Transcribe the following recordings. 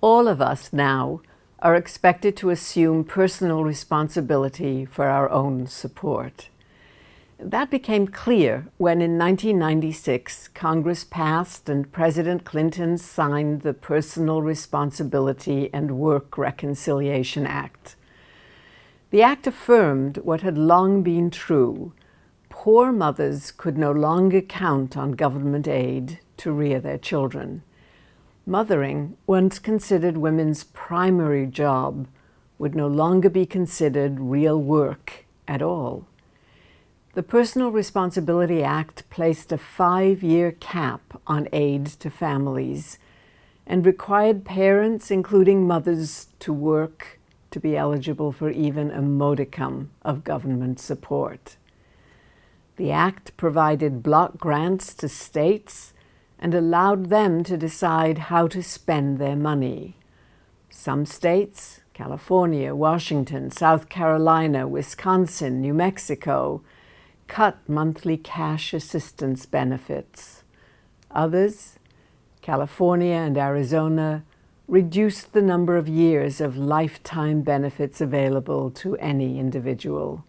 All of us now are expected to assume personal responsibility for our own support. That became clear when in 1996 Congress passed and President Clinton signed the Personal Responsibility and Work Reconciliation Act. The act affirmed what had long been true: poor mothers could no longer count on government aid to rear their children. Mothering, once considered women's primary job, would no longer be considered real work at all. The Personal Responsibility Act placed a 5-year cap on aid to families and required parents, including mothers, to work to be eligible for even a modicum of government support. The act provided block grants to states and allowed them to decide how to spend their money. Some states, California, Washington, South Carolina, Wisconsin, New Mexico, cut monthly cash assistance benefits. Others, California and Arizona, reduced the number of years of lifetime benefits available to any individual.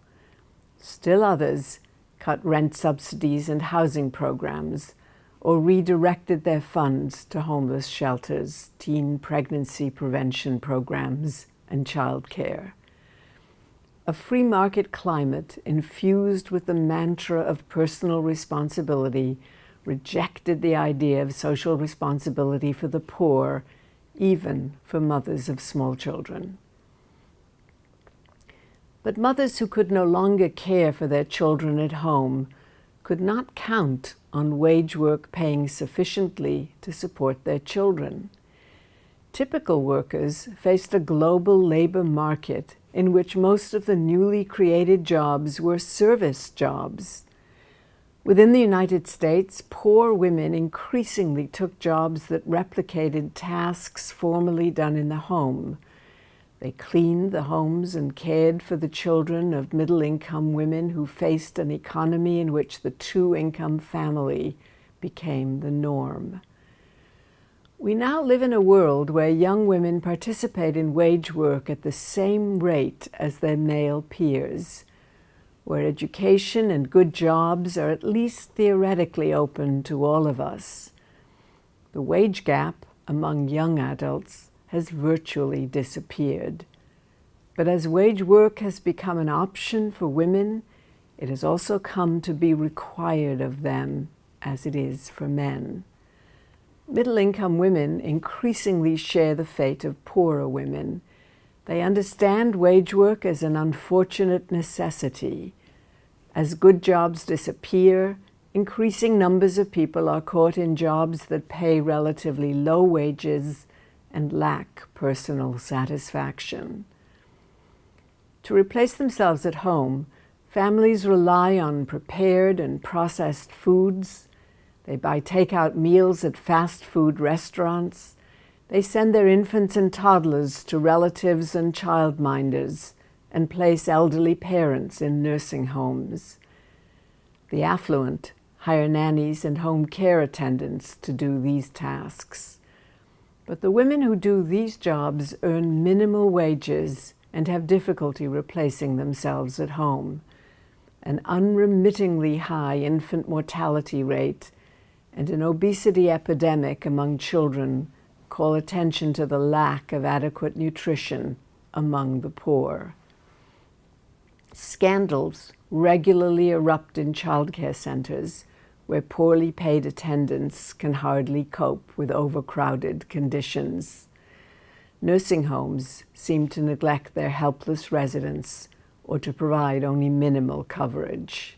Still others cut rent subsidies and housing programs, or redirected their funds to homeless shelters, teen pregnancy prevention programs, and child care. A free market climate infused with the mantra of personal responsibility rejected the idea of social responsibility for the poor, even for mothers of small children. But mothers who could no longer care for their children at home could not count on wage work paying sufficiently to support their children. Typical workers faced a global labor market in which most of the newly created jobs were service jobs. Within the United States, poor women increasingly took jobs that replicated tasks formerly done in the home. They cleaned the homes and cared for the children of middle-income women who faced an economy in which the two-income family became the norm. We now live in a world where young women participate in wage work at the same rate as their male peers, where education and good jobs are at least theoretically open to all of us. The wage gap among young adults has virtually disappeared. But as wage work has become an option for women, it has also come to be required of them as it is for men. Middle-income women increasingly share the fate of poorer women. They understand wage work as an unfortunate necessity. As good jobs disappear, increasing numbers of people are caught in jobs that pay relatively low wages and lack personal satisfaction. To replace themselves at home, families rely on prepared and processed foods. They buy takeout meals at fast food restaurants. They send their infants and toddlers to relatives and childminders and place elderly parents in nursing homes. The affluent hire nannies and home care attendants to do these tasks. But the women who do these jobs earn minimal wages and have difficulty replacing themselves at home. An unremittingly high infant mortality rate and an obesity epidemic among children call attention to the lack of adequate nutrition among the poor. Scandals regularly erupt in childcare centers where poorly paid attendants can hardly cope with overcrowded conditions. Nursing homes seem to neglect their helpless residents or to provide only minimal coverage.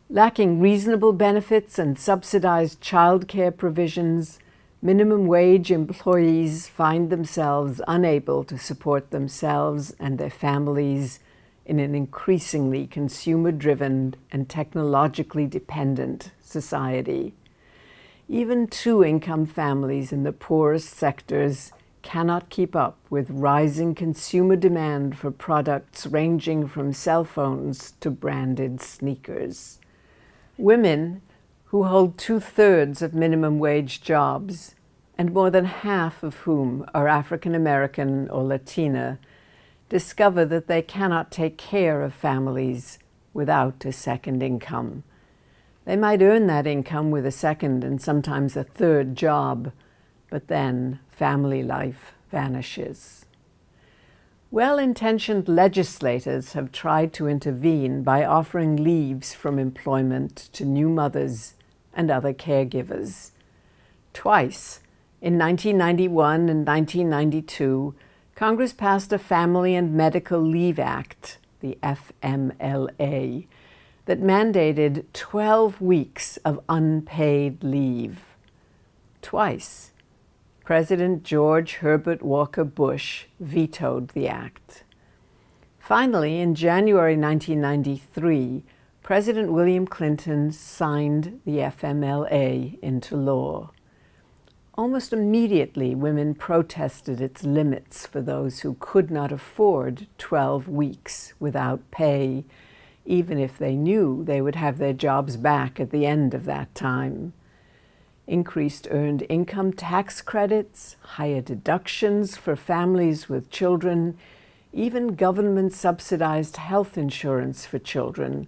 Lacking reasonable benefits and subsidized childcare provisions, minimum wage employees find themselves unable to support themselves and their families in an increasingly consumer-driven and technologically dependent society. Even two-income families in the poorest sectors cannot keep up with rising consumer demand for products ranging from cell phones to branded sneakers. Women, who hold 2/3 of minimum wage jobs, and more than half of whom are African American or Latina, discover that they cannot take care of families without a second income. They might earn that income with a second and sometimes a third job, but then family life vanishes. Well-intentioned legislators have tried to intervene by offering leaves from employment to new mothers and other caregivers. Twice, in 1991 and 1992, Congress passed a Family and Medical Leave Act, the FMLA, that mandated 12 weeks of unpaid leave. Twice, President George Herbert Walker Bush vetoed the act. Finally, in January 1993, President William Clinton signed the FMLA into law. Almost immediately, women protested its limits for those who could not afford 12 weeks without pay, even if they knew they would have their jobs back at the end of that time. Increased earned income tax credits, higher deductions for families with children, even government-subsidized health insurance for children,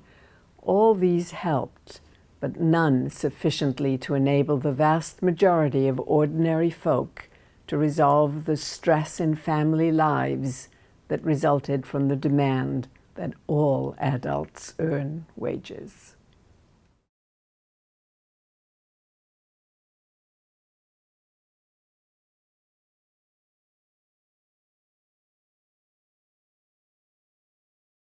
all these helped, but none sufficiently to enable the vast majority of ordinary folk to resolve the stress in family lives that resulted from the demand that all adults earn wages.